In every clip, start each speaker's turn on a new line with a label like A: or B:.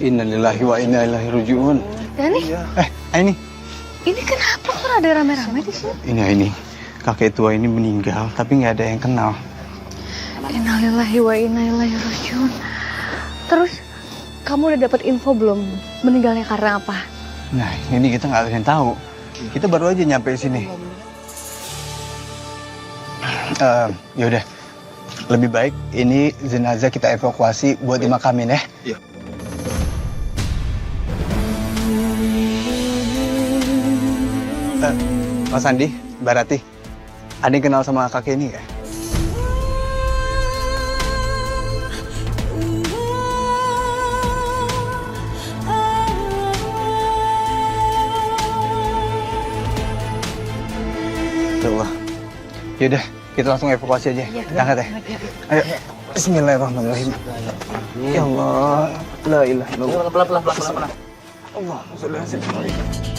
A: Innalillahi wa inna ilaihi raji'un.
B: Dani,
A: Ini.
B: ini kenapa kok ada rame-rame di sini?
A: Ini. Kakek tua ini meninggal, tapi nggak ada yang kenal.
B: Innalillahi wa inna ilaihi raji'un. Terus, kamu udah dapat info belum meninggalnya karena apa?
A: Nah, ini kita nggak ada yang tahu. Kita baru aja nyampe sini. Yaudah, lebih baik ini jenazah kita evakuasi buat dimakamin ya. Iya. Mas Andi, Mbak Rati, ada yang kenal sama kakek ini ya? Tuh, yaudah, kita langsung evakuasi aja. Angkat ya. Ayo. Bismillahirrahmanirrahim. Ya Allah, la ilaha illallah. Pelan-pelan. Allahumma sholli ala sayyidina.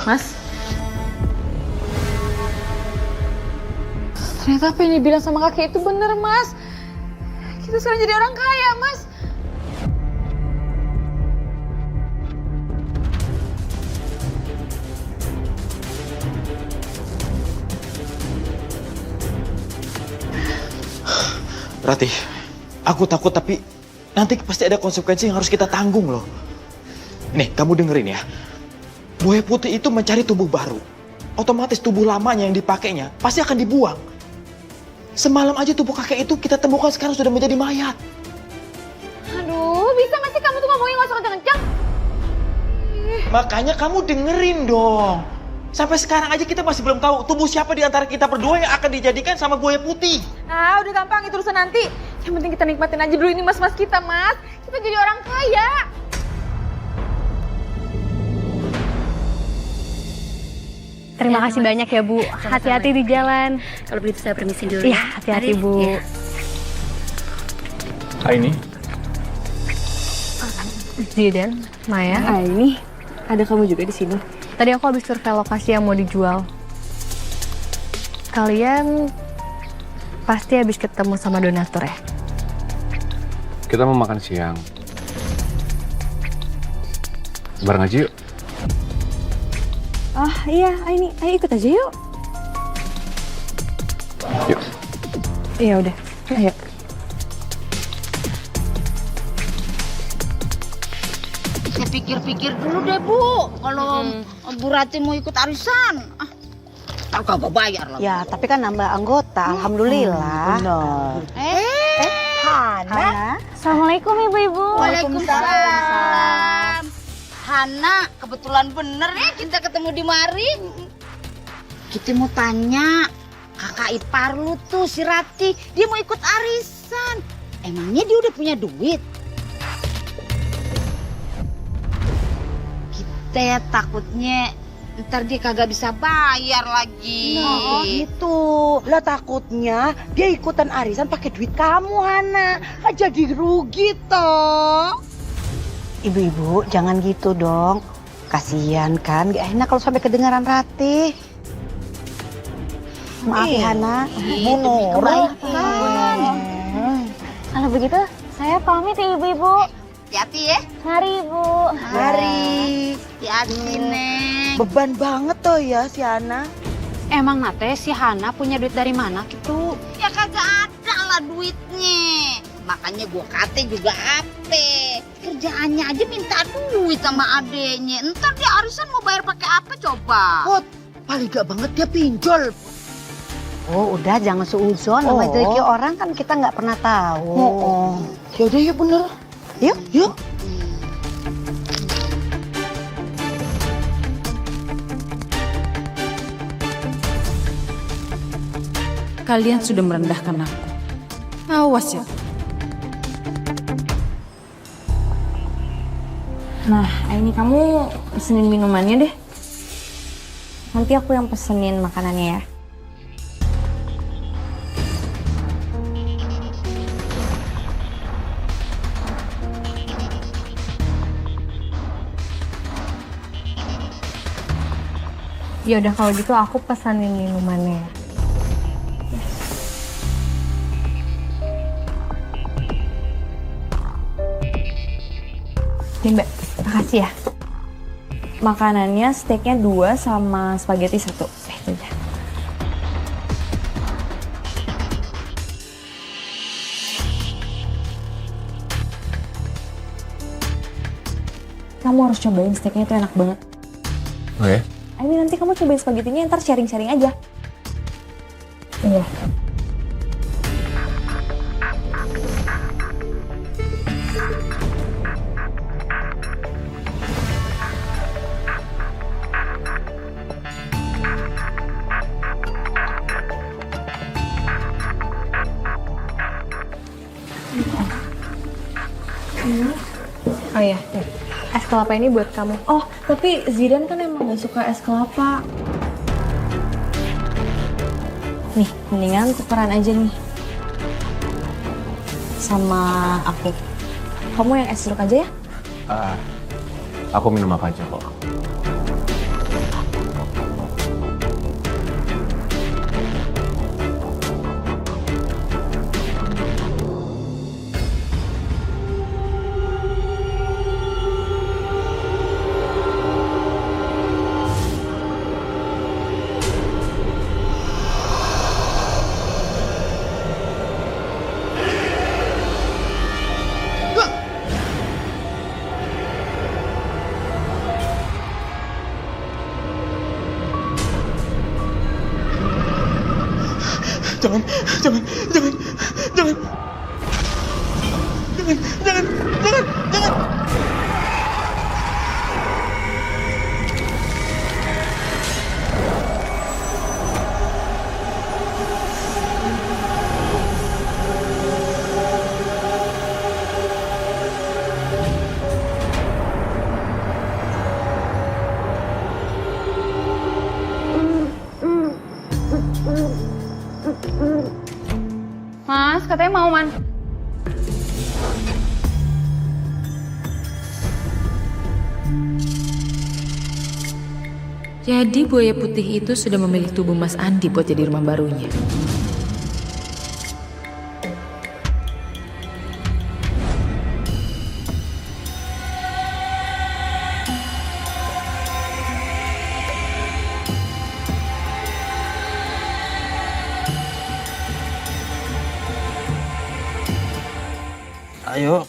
B: Mas? Ternyata apa yang dibilang sama kakek itu bener, Mas. Kita sekarang jadi orang kaya, Mas.
C: Rati, aku takut tapi nanti pasti ada konsekuensi yang harus kita tanggung loh. Nih, kamu dengerin ya. Buaya putih itu mencari tubuh baru. Otomatis tubuh lamanya yang dipakainya pasti akan dibuang. Semalam aja tubuh kakek itu kita temukan sekarang sudah menjadi mayat.
B: Aduh, bisa gak sih kamu tuh ngomongnya gak usah kenceng-kenceng?
C: Makanya kamu dengerin dong. Sampai sekarang aja kita masih belum tahu tubuh siapa di antara kita berdua yang akan dijadikan sama buaya putih.
B: Ah, udah gampang, itu urusan nanti. Yang penting kita nikmatin aja dulu ini mas-mas kita, Mas. Kita jadi orang kaya.
D: Terima kasih banyak ya Bu. Hati-hati di jalan.
E: Kalau begitu saya permisi dulu.
D: Iya, hati-hati Bu.
E: Ya.
F: Ini
D: Zidan, Maya.
E: Ini ada kamu juga di sini.
D: Tadi aku habis survei lokasi yang mau dijual. Kalian pasti habis ketemu sama donatur ya?
F: kita mau makan siang. Bareng aja yuk.
E: Ah iya, ayo ikut aja yuk.
F: Yuk.
E: Iya udah, ayo.
G: Saya pikir-pikir dulu deh Bu, kalau Bu Rati mau ikut arisan. Ntar kagak bayar lagi.
H: Ya, tapi kan nambah anggota, alhamdulillah.
G: Benar.
H: Hana?
D: Assalamualaikum Ibu-Ibu.
G: Waalaikumsalam. Hana, kebetulan bener ya kita ketemu di mari. Kita mau tanya, kakak ipar lu tuh si Rati, dia mau ikut arisan. Emangnya dia udah punya duit? Kita takutnya ntar dia kagak bisa bayar lagi.
H: Nah, gitu. Lah takutnya dia ikutan arisan pakai duit kamu, Hana. Kan jadi rugi toh. Ibu-ibu, jangan gitu dong. Kasihan kan, gak enak kalau sampai kedengaran Rati. Maaf ya, Hana.
G: Bu Nora.
D: Kalau begitu, saya pamit ya Ibu-Ibu.
G: Hati-hati ya.
D: Mari Ibu.
G: Mari. Hati-hati, Neng.
H: Beban banget toh ya si Hana.
E: Emang nate si Hana punya duit dari mana gitu?
G: Ya kagak ada lah duitnya. Makanya gua kate juga ape. Kerjaannya aja minta duit sama adenya. Ntar dia arisan mau bayar pakai apa coba?
H: Put, paling gak banget dia pinjol. Oh udah jangan seuzon, namanya rezeki orang kan kita nggak pernah tahu.
G: Yaudah ya bener.
H: Yuk.
I: Kalian sudah merendahkan aku. Awas ya.
D: Nah, ini kamu pesenin minumannya deh. Nanti aku yang pesenin makanannya ya. Ya udah kalau gitu aku pesanin minumannya. Nih Mbak, makasih ya. Makanannya steaknya 2 sama spaghetti 1. Itu aja. Kamu harus cobain steaknya, itu enak banget.
F: Oke.
D: Nanti kamu cobain spagettinya, ntar sharing-sharing aja. Iya. Oh iya, nih. Es kelapa ini buat kamu. Oh, tapi Zidan kan emang gak suka es kelapa. Nih, mendingan tukeran aja nih. Sama aku. Kamu yang es jeruk aja ya?
F: Aku minum apa aja kok.
C: Jangan.
B: Mas, katanya mau, Man.
I: Jadi buaya putih itu sudah memilih tubuh Mas Andi buat jadi rumah barunya.
A: Ayo.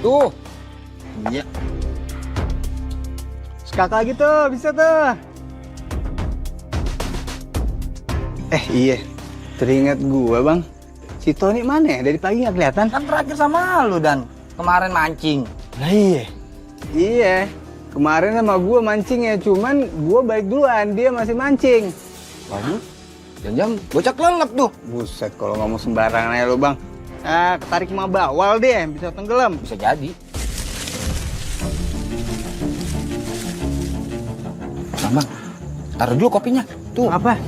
A: Tuh. Iya. Sekak lagi tuh, bisa tuh. Iya. Teringat gua, Bang. Si Tony mana ya? Dari pagi nggak kelihatan.
J: Kan terakhir sama lu, Dan. Kemarin mancing.
A: Lah iya. Iya. Kemarin sama gua mancing ya, cuman gua balik duluan, dia masih mancing.
J: Waduh. Jam-jam bocah kelelep tuh.
A: Buset, kalau ngomong sembarangan aja lo, Bang. Ketarik sama bawal deh, bisa tenggelam.
J: Bisa jadi. Bang, taruh dulu kopinya. Tuh.
A: Apa?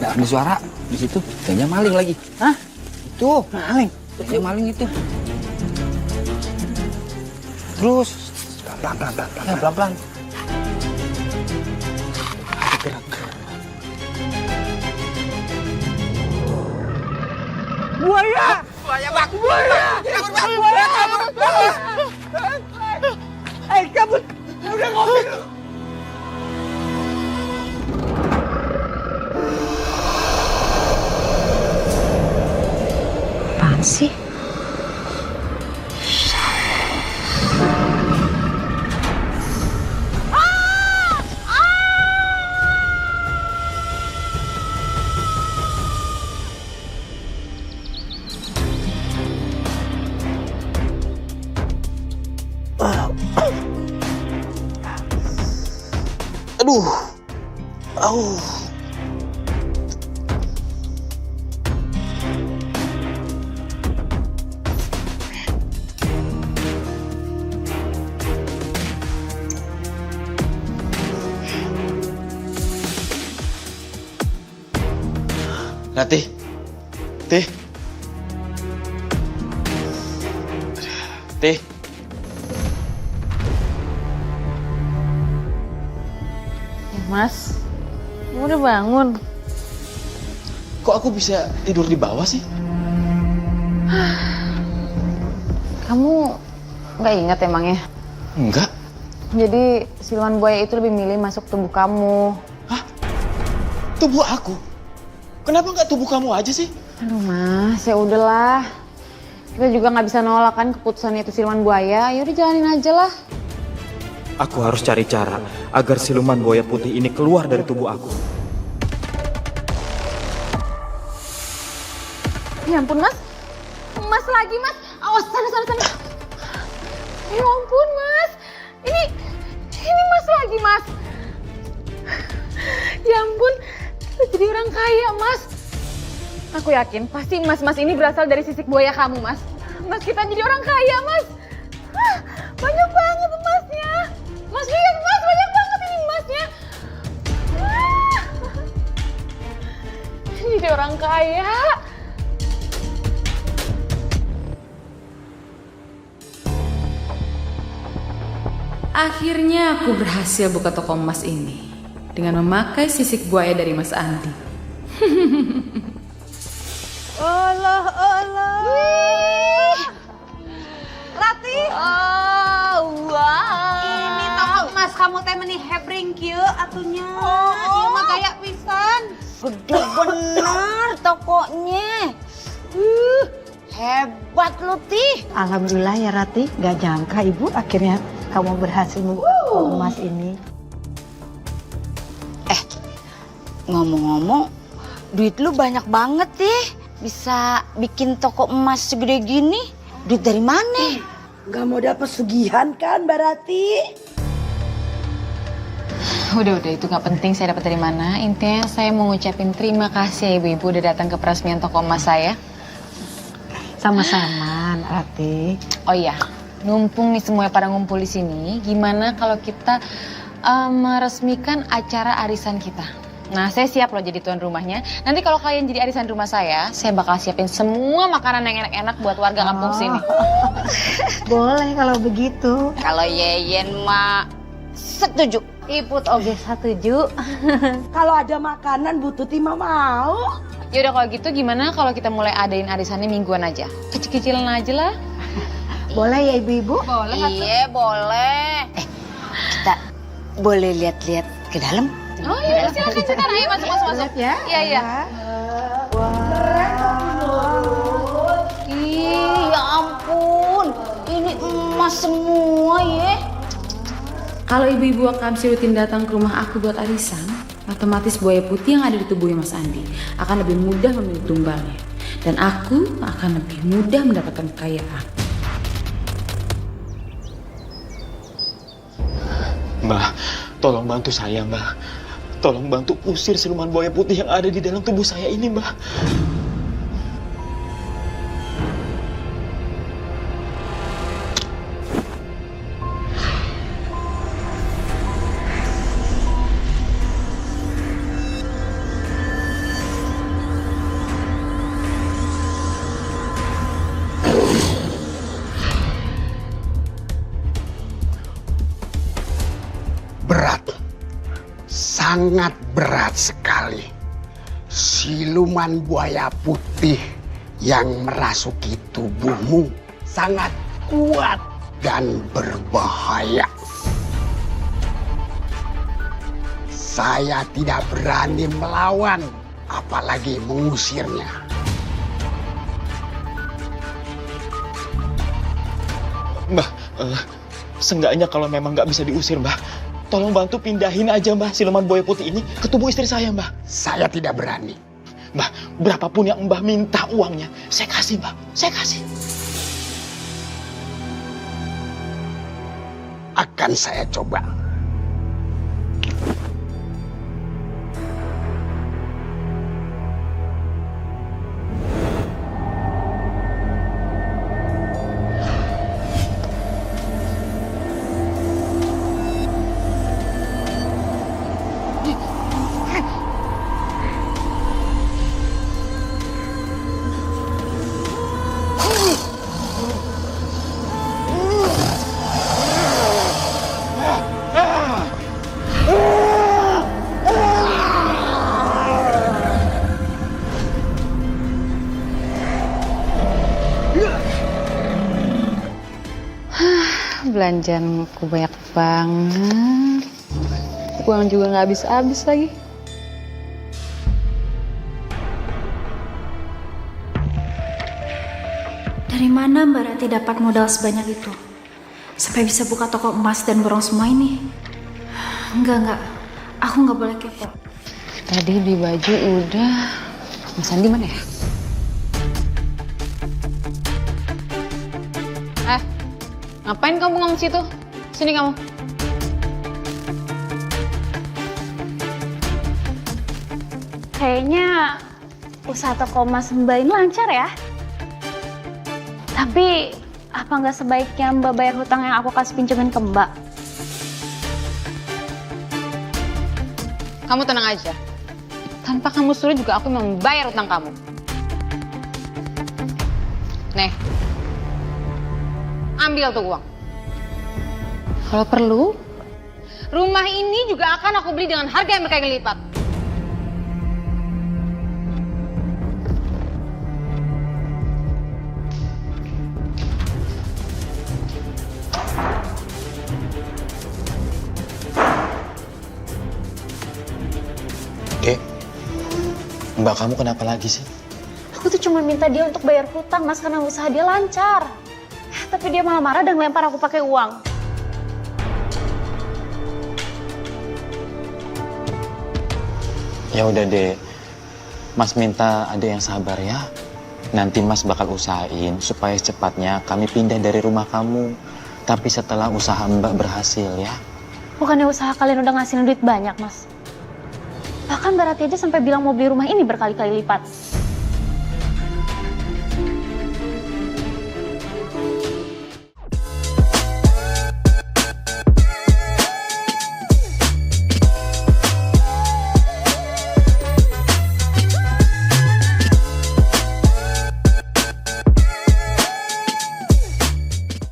J: Ada suara di situ. Kayaknya maling lagi.
A: Hah?
J: Tuh.
A: Maling?
J: Kayaknya maling itu. Terus. Pelan-pelan. Pelan-pelan.
A: Gerak. Buaya!
J: Buaya, Bang!
A: Buaya!
J: Buaya!
A: Kabur! Udah ngopi dulu!
B: Apaan sih?
C: Aduh. Au. Ratih. Tih. Tih.
I: Mas, kamu udah bangun?
C: Kok aku bisa tidur di bawah sih?
I: Kamu nggak ingat emangnya?
C: Enggak.
I: Jadi siluman buaya itu lebih milih masuk tubuh kamu.
C: Hah? Tubuh aku? Kenapa nggak tubuh kamu aja sih?
I: Aduh Mas, ya udahlah. Kita juga nggak bisa nolak kan keputusan itu siluman buaya. Ya udah jalanin aja lah.
C: Aku harus cari cara agar siluman buaya putih ini keluar dari tubuh aku.
I: Ya ampun Mas, Mas lagi Mas. Awas sana. Ya ampun Mas, ini Mas lagi Mas. Ya ampun, kita jadi orang kaya Mas. Aku yakin pasti emas-emas ini berasal dari sisik buaya kamu Mas. Mas kita jadi orang kaya Mas. Banyak banget emasnya. Mas lihat Mas, banyak banget ini emasnya. Jadi orang kaya. Akhirnya aku berhasil buka toko emas ini dengan memakai sisik buaya dari Mas Andi.
H: Allah.
G: Rati. Oh, wow. Ini toko emas kamu teh meni hebring kieu atunya. Ieu mah gaya pisan. Gede bener tokonya. Hebat lu, Tih.
H: Alhamdulillah ya Rati, gak nyangka Ibu akhirnya kamu berhasil membuka toko emas ini.
G: Ngomong-ngomong, duit lu banyak banget, Tih. Bisa bikin toko emas segede gini. Duit dari mana?
H: Gak mau dapet sugihan kan Mbak Rati?
I: Udah itu nggak penting saya dapat dari mana. Intinya saya mau ngucapin terima kasih ya ibu-ibu udah datang ke peresmian toko emas saya.
H: Sama-sama Rati.
I: Oh iya, numpung nih semuanya pada ngumpul di sini, gimana kalau kita meresmikan acara arisan kita? Nah, saya siap loh jadi tuan rumahnya. Nanti kalau kalian jadi arisan rumah saya bakal siapin semua makanan yang enak-enak buat warga kampung sini.
H: Boleh kalau begitu.
G: Kalau Yeyen mah setuju.
I: Iput oge setuju.
H: Kalau ada makanan Bu Tuti mah mau.
I: Yaudah kalau gitu gimana kalau kita mulai adain arisannya mingguan aja? Kecil-kecilan aja lah.
H: Boleh ya ibu-ibu?
I: Boleh.
G: Iya boleh. Kita boleh lihat-lihat ke dalam?
I: Oh iya silakan. Ayo masuk.
H: Ya?
I: Iya.
G: Ih, ya ampun. Ini emas semua ya.
I: Kalau ibu-ibu akan rutin datang ke rumah aku buat arisan, otomatis buaya putih yang ada di tubuhnya Mas Andi akan lebih mudah memilih tumbalnya. Dan aku akan lebih mudah mendapatkan kekayaan.
C: Mbak, tolong bantu saya, Mbak. Tolong bantu usir siluman buaya putih yang ada di dalam tubuh saya ini, Mbak.
K: Berat, sangat berat sekali. Siluman buaya putih yang merasuki tubuhmu sangat kuat dan berbahaya. Saya tidak berani melawan, apalagi mengusirnya.
C: Mbak, seenggaknya kalau memang nggak bisa diusir, Mbak, tolong bantu pindahin aja, Mbak, siluman buaya putih ini ke tubuh istri saya, Mbak.
K: Saya tidak berani.
C: Mbak, berapapun yang Mbak minta uangnya, saya kasih, Mbak. Saya kasih.
K: Akan saya coba.
I: belanjaanku banyak banget. Uang juga nggak habis-habis lagi.
L: Dari mana Mbak Rati dapat modal sebanyak itu? Sampai bisa buka toko emas dan borong semua ini? Enggak. Aku nggak boleh kepo.
I: Tadi beli baju udah. Mas Andi mana ya? Ngapain kamu bengong situ? Sini kamu.
B: Kayaknya usaha toko emas Mbak ini lancar ya. Tapi apa nggak sebaiknya Mbak bayar hutang yang aku kasih pinjemin ke Mbak?
I: Kamu tenang aja. Tanpa kamu suruh juga aku membayar utang kamu. Nih. Ambil tuh uang. Kalau perlu, rumah ini juga akan aku beli dengan harga yang berkali lipat.
C: Dek, Mbak kamu kenapa lagi sih?
B: Aku tuh cuma minta dia untuk bayar hutang, Mas, karena usaha dia lancar. Tapi dia malah marah dan lempar aku pakai uang.
C: Ya udah deh, Mas minta ada yang sabar ya. Nanti Mas bakal usahain supaya secepatnya kami pindah dari rumah kamu. Tapi setelah usaha Mbak berhasil ya.
B: Bukannya usaha kalian udah ngasihin duit banyak, Mas? Bahkan Mbak Rati aja sampai bilang mau beli rumah ini berkali-kali lipat.